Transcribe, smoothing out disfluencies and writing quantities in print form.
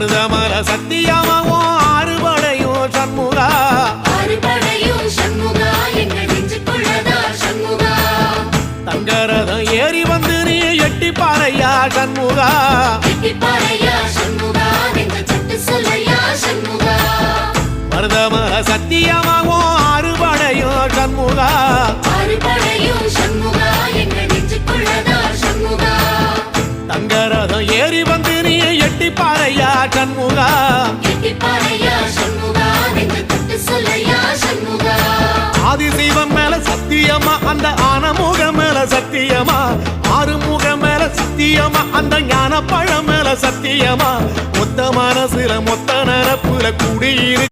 மருதமல சத்தியமாவும் ஆறுபடையும் சண்முகா தங்கரதம் ஏறி வந்து நீ எட்டி பாறையா சண்முகா மருதமல சத்தியமாவும் ஆறுபடையும் சண்முகா தங்கரதம் ஏறி வந்து நீ எட்டி பாறையா சண்முகா ஆதிசைவம் மேல சத்தியமா அந்த ஆனமுகம் மேல சத்தியமா ஆறுமுகம் மேல சத்தியமா அந்த ஞான பழம் மேல சத்தியமா மொத்த மனசுல மொத்த நரப்புல குடியிரு